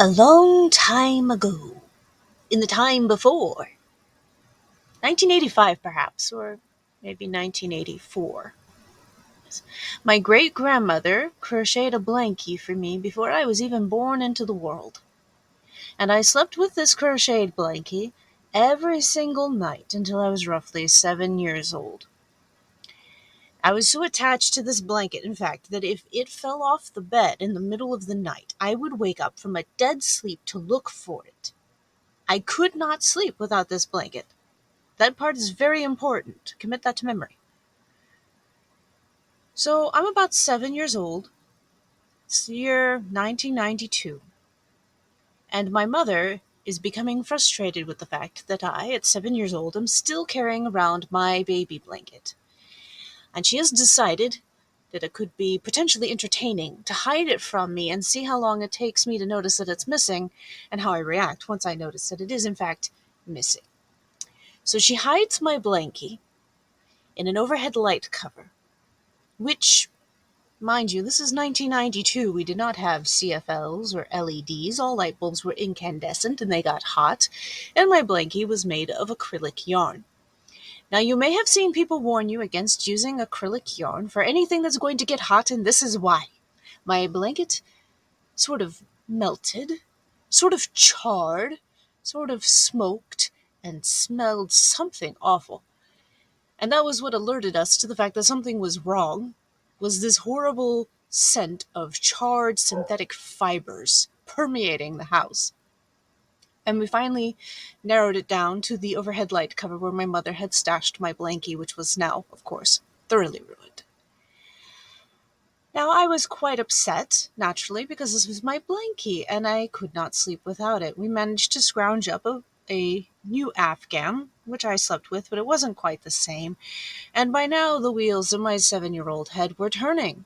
A long time ago, in the time before, 1985 perhaps, or maybe 1984, my great grandmother crocheted a blankie for me before I was even born into the world. And I slept with this crocheted blankie every single night until I was roughly 7 years old. I was so attached to this blanket, in fact, that if it fell off the bed in the middle of the night, I would wake up from a dead sleep to look for it. I could not sleep without this blanket. That part is very important. Commit that to memory. So I'm about 7 years old. It's the year 1992. And my mother is becoming frustrated with the fact that I, at 7 years old, am still carrying around my baby blanket. And she has decided that it could be potentially entertaining to hide it from me and see how long it takes me to notice that it's missing and how I react once I notice that it is, in fact, missing. So she hides my blankie in an overhead light cover, which, mind you, this is 1992. We did not have CFLs or LEDs. All light bulbs were incandescent and they got hot, and my blankie was made of acrylic yarn. Now, you may have seen people warn you against using acrylic yarn for anything that's going to get hot, and this is why. My blanket sort of melted, sort of charred, sort of smoked, and smelled something awful. And that was what alerted us to the fact that something was wrong, was this horrible scent of charred synthetic fibers permeating the house. And we finally narrowed it down to the overhead light cover where my mother had stashed my blankie, which was now, of course, thoroughly ruined. Now, I was quite upset, naturally, because this was my blankie, and I could not sleep without it. We managed to scrounge up a new Afghan, which I slept with, but it wasn't quite the same. And by now, the wheels in my 7-year-old head were turning.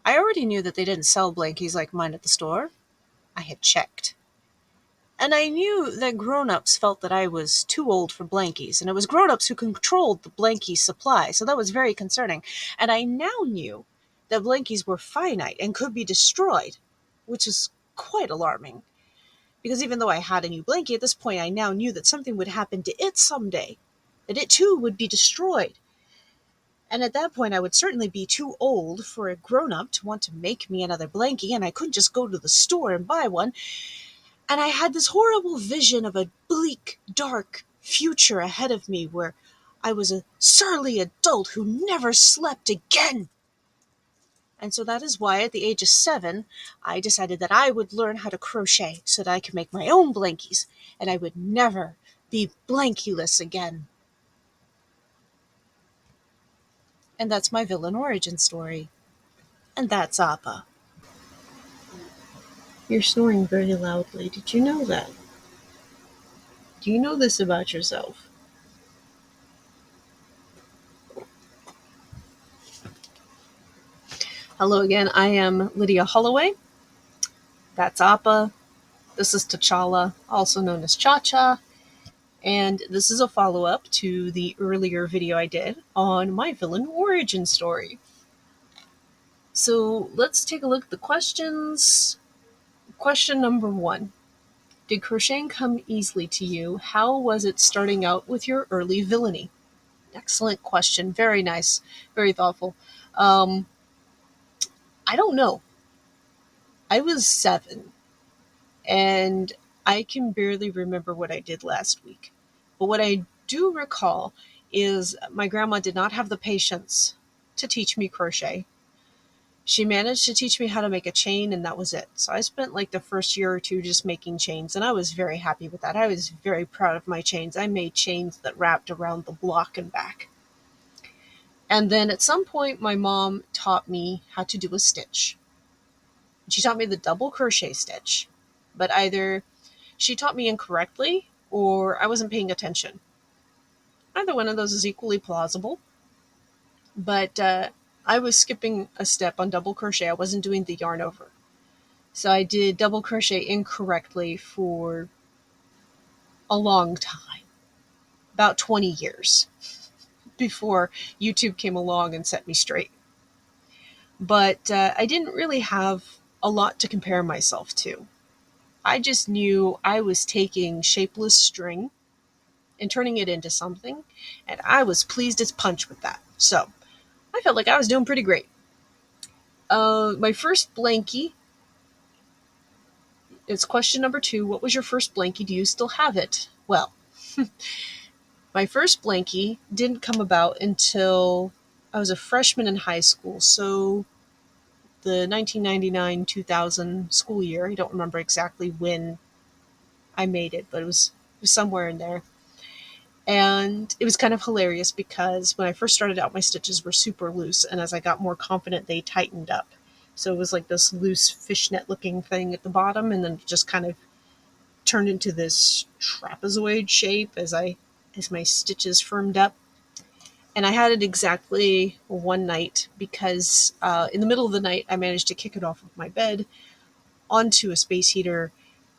I already knew that they didn't sell blankies like mine at the store. I had checked. And I knew that grown-ups felt that I was too old for blankies, and it was grown-ups who controlled the blankie supply, so that was very concerning. And I now knew that blankies were finite and could be destroyed, which is quite alarming. Because even though I had a new blankie, at this point I now knew that something would happen to it someday, that it too would be destroyed. And at that point I would certainly be too old for a grown-up to want to make me another blankie, and I couldn't just go to the store and buy one. And I had this horrible vision of a bleak, dark future ahead of me where I was a surly adult who never slept again. And so that is why, at the age of 7, I decided that I would learn how to crochet so that I could make my own blankies, and I would never be blankieless again. And that's my villain origin story. And that's Appa. You're snoring very loudly. Did you know that? Do you know this about yourself? Hello again, I am Lydia Holloway. That's Appa. This is T'Challa, also known as Cha-Cha. And this is a follow-up to the earlier video I did on my villain origin story. So let's take a look at the questions. Question number 1. Did crocheting come easily to you? How was it starting out with your early villainy? Excellent question. Very nice. Very thoughtful. I don't know. I was 7, and I can barely remember what I did last week. But what I do recall is my grandma did not have the patience to teach me crochet. She managed to teach me how to make a chain, and that was it. So I spent like the first year or two just making chains, and I was very happy with that. I was very proud of my chains. I made chains that wrapped around the block and back. And then at some point, my mom taught me how to do a stitch. She taught me the double crochet stitch, but either she taught me incorrectly or I wasn't paying attention. Either one of those is equally plausible, but I was skipping a step on double crochet. I wasn't doing the yarn over. So I did double crochet incorrectly for a long time, about 20 years, before YouTube came along and set me straight. But I didn't really have a lot to compare myself to. I just knew I was taking shapeless string and turning it into something, and I was pleased as punch with that. So I felt like I was doing pretty great. My first blankie, it's question number 2. What was your first blankie? Do you still have it? Well, my first blankie didn't come about until I was a freshman in high school. So the 1999-2000 school year. I don't remember exactly when I made it, but it was somewhere in there. And it was kind of hilarious because when I first started out, my stitches were super loose, and as I got more confident, they tightened up. So it was like this loose fishnet looking thing at the bottom, and then it just kind of turned into this trapezoid shape as my stitches firmed up. And I had it exactly one night because in the middle of the night, I managed to kick it off of my bed onto a space heater.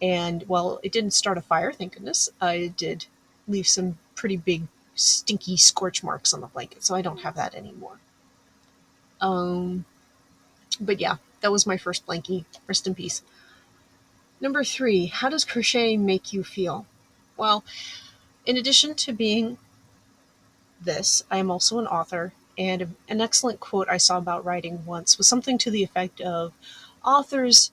And while it didn't start a fire, thank goodness, I did leave some pretty big, stinky scorch marks on the blanket. So I don't have that anymore. Um, but yeah, that was my first blankie. Rest in peace. Number 3, how does crochet make you feel? Well, in addition to being this, I am also an author. And an excellent quote I saw about writing once was something to the effect of authors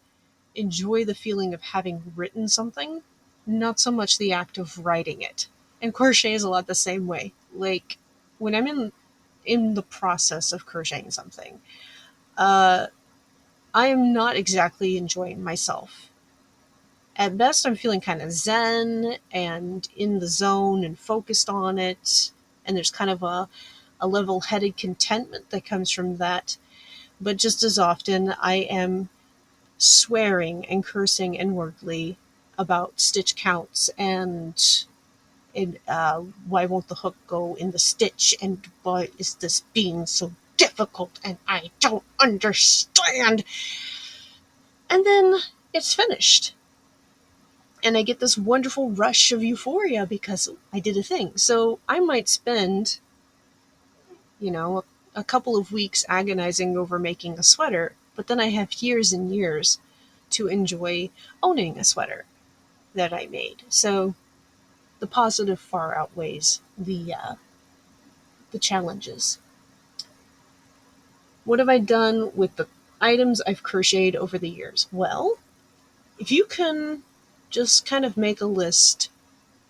enjoy the feeling of having written something, not so much the act of writing it. And crochet is a lot the same way. Like when I'm in the process of crocheting something, uh, I am not exactly enjoying myself. At best, I'm feeling kind of zen and in the zone and focused on it. And there's kind of a level headed contentment that comes from that. But just as often, I am swearing and cursing inwardly about stitch counts and why won't the hook go in the stitch and why is this being so difficult and I don't understand. And then it's finished. And I get this wonderful rush of euphoria because I did a thing. So I might spend, a couple of weeks agonizing over making a sweater, but then I have years and years to enjoy owning a sweater that I made. So the positive far outweighs the challenges. What have I done with the items I've crocheted over the years? Well, if you can just kind of make a list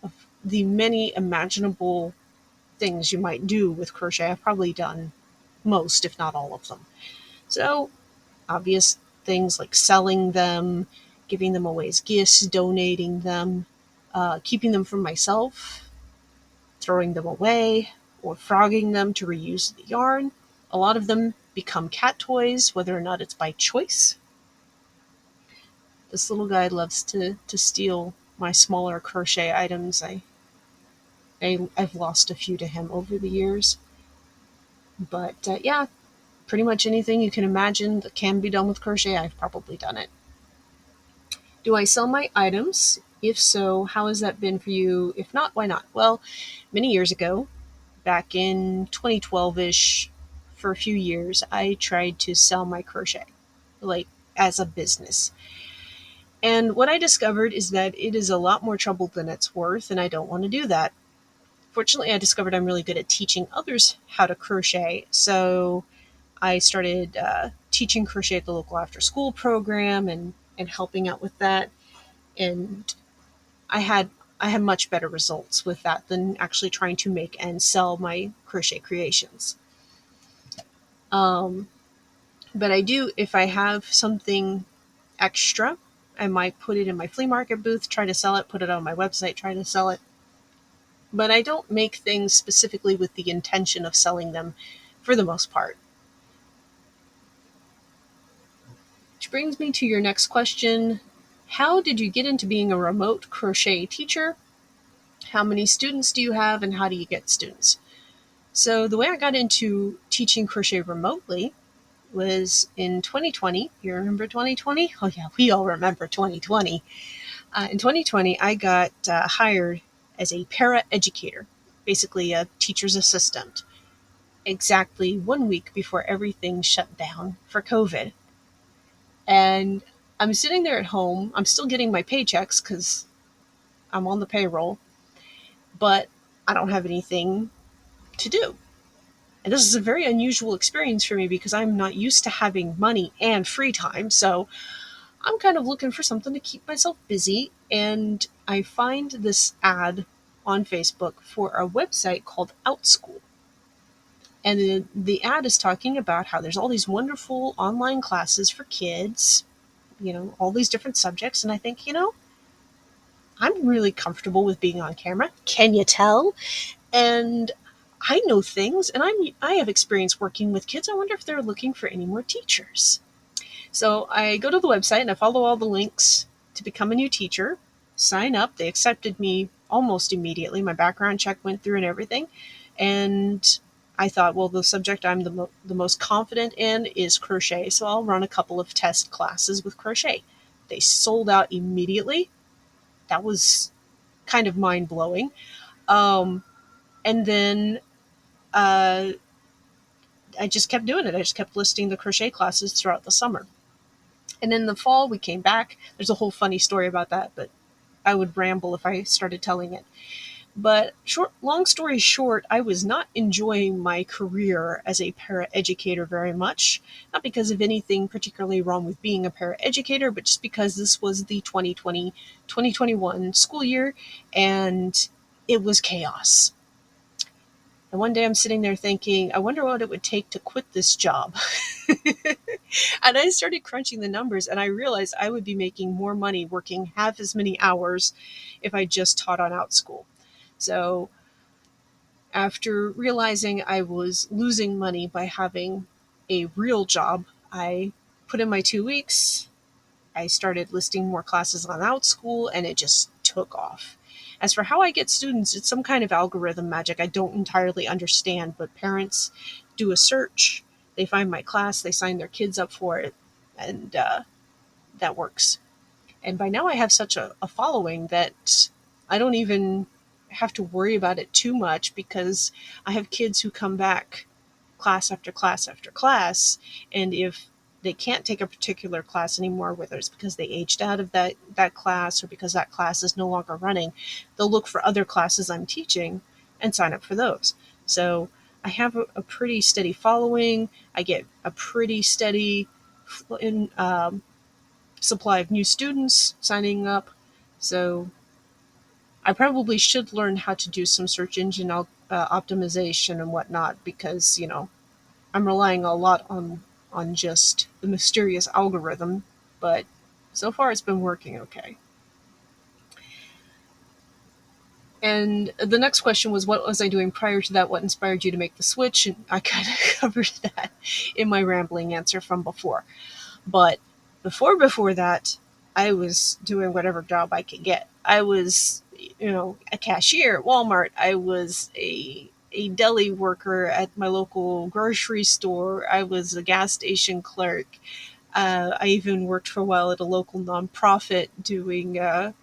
of the many imaginable things you might do with crochet, I've probably done most, if not all of them. So, obvious things like selling them, giving them away as gifts, donating them, keeping them for myself, throwing them away, or frogging them to reuse the yarn. A lot of them become cat toys, whether or not it's by choice. This little guy loves to steal my smaller crochet items. I've lost a few to him over the years. But yeah, pretty much anything you can imagine that can be done with crochet, I've probably done it. Do I sell my items? If so, how has that been for you? If not, why not? Well, many years ago, back in 2012-ish, for a few years, I tried to sell my crochet, like as a business. And what I discovered is that it is a lot more trouble than it's worth, and I don't want to do that. Fortunately, I discovered I'm really good at teaching others how to crochet, so I started teaching crochet at the local after-school program and helping out with that. And I had I had much better results with that than actually trying to make and sell my crochet creations. Um, but I do, if I have something extra, I might put it in my flea market booth, try to sell it, put it on my website, try to sell it. But I don't make things specifically with the intention of selling them for the most part. Which brings me to your next question. How did you get into being a remote crochet teacher? How many students do you have, and how do you get students? So the way I got into teaching crochet remotely was in 2020. You remember 2020? Oh yeah, we all remember 2020. In 2020, I got hired as a para-educator, basically a teacher's assistant, exactly 1 week before everything shut down for COVID. And I'm sitting there at home. I'm still getting my paychecks because I'm on the payroll, but I don't have anything to do. And this is a very unusual experience for me because I'm not used to having money and free time. So I'm kind of looking for something to keep myself busy. And I find this ad on Facebook for a website called OutSchool. And the ad is talking about how there's all these wonderful online classes for kids, all these different subjects. And I think, I'm really comfortable with being on camera. Can you tell? And I know things, and I have experience working with kids. I wonder if they're looking for any more teachers. So I go to the website and I follow all the links to become a new teacher, sign up. They accepted me almost immediately. My background check went through and everything. And I thought, well, the subject I'm the most confident in is crochet, so I'll run a couple of test classes with crochet. They sold out immediately. That was kind of mind blowing. And then uh, I just kept doing it. I just kept listing the crochet classes throughout the summer. And in the fall, we came back. There's a whole funny story about that, but I would ramble if I started telling it. But long story short, I was not enjoying my career as a paraeducator very much. Not because of anything particularly wrong with being a paraeducator, but just because this was the 2020-2021 school year, and it was chaos. And one day I'm sitting there thinking, I wonder what it would take to quit this job. And I started crunching the numbers, and I realized I would be making more money working half as many hours if I just taught on OutSchool. So after realizing I was losing money by having a real job, I put in my 2 weeks. I started listing more classes on OutSchool, and it just took off. As for how I get students, it's some kind of algorithm magic I don't entirely understand, but parents do a search, they find my class, they sign their kids up for it, and that works. And by now I have such a following that I don't even have to worry about it too much because I have kids who come back class after class after class, and if they can't take a particular class anymore, whether it's because they aged out of that class or because that class is no longer running, they'll look for other classes I'm teaching and sign up for those. So I have a pretty steady following. I get a pretty steady supply of new students signing up. So I probably should learn how to do some search engine optimization and whatnot because, I'm relying a lot on just the mysterious algorithm, but so far it's been working okay. And the next question was, what was I doing prior to that? What inspired you to make the switch? And I kind of covered that in my rambling answer from before. But before that, I was doing whatever job I could get. I was, a cashier at Walmart. I was a deli worker at my local grocery store. I was a gas station clerk. I even worked for a while at a local nonprofit doing a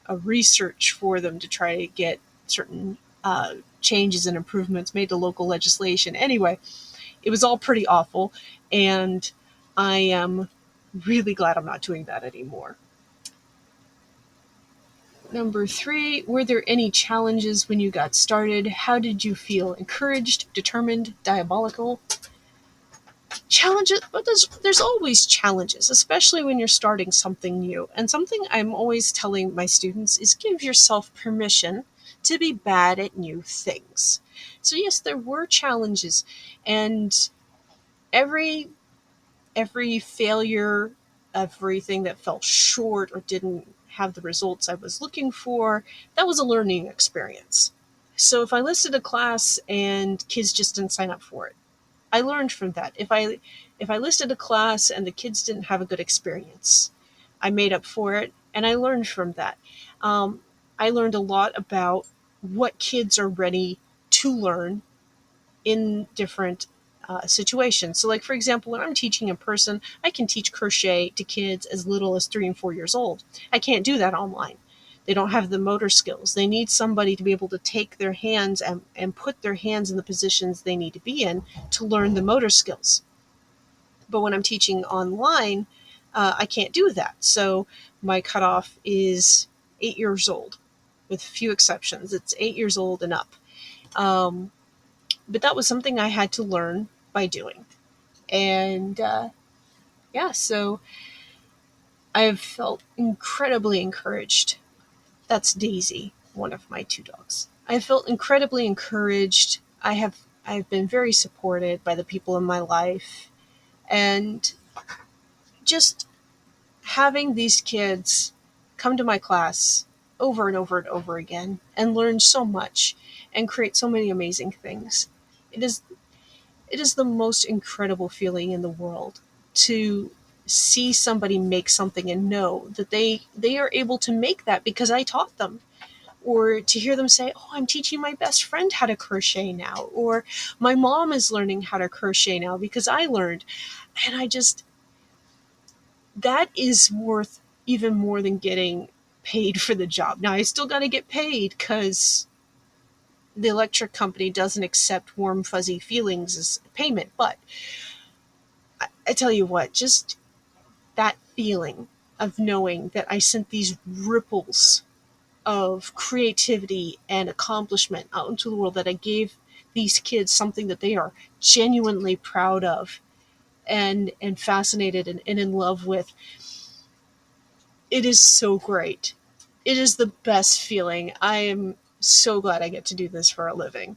research for them to try to get certain changes and improvements made to local legislation. Anyway, it was all pretty awful, and I am really glad I'm not doing that anymore. Number 3, were there any challenges when you got started? How did you feel? Encouraged, determined, diabolical? Challenges, but there's always challenges, especially when you're starting something new. And something I'm always telling my students is give yourself permission to be bad at new things. So yes, there were challenges, and every failure, everything that fell short or didn't have the results I was looking for, that was a learning experience. So if I listed a class and kids just didn't sign up for it, I learned from that. If I listed a class and the kids didn't have a good experience, I made up for it, and I learned from that. I learned a lot about what kids are ready to learn in different situations. So, like, for example, when I'm teaching in person, I can teach crochet to kids as little as 3 and 4 years old. I can't do that online. They don't have the motor skills. They need somebody to be able to take their hands and put their hands in the positions they need to be in to learn the motor skills. But when I'm teaching online, I can't do that. So my cutoff is 8 years old, with few exceptions. It's 8 years old and up. Um, but that was something I had to learn by doing. And yeah, so I've felt incredibly encouraged. That's Daisy, one of my two dogs. I felt incredibly encouraged. I've been very supported by the people in my life, and just having these kids come to my class over and over and over again and learn so much and create so many amazing things. It is it is the most incredible feeling in the world to see somebody make something and know that they are able to make that because I taught them, or to hear them say, "Oh, I'm teaching my best friend how to crochet now," or "My mom is learning how to crochet now because I learned." And I just, that is worth even more than getting paid for the job. Now, I still got to get paid because the electric company doesn't accept warm, fuzzy feelings as payment. But I tell you what, just that feeling of knowing that I sent these ripples of creativity and accomplishment out into the world, that I gave these kids something that they are genuinely proud of and fascinated and in love with. It is so great. It is the best feeling. I am so glad I get to do this for a living.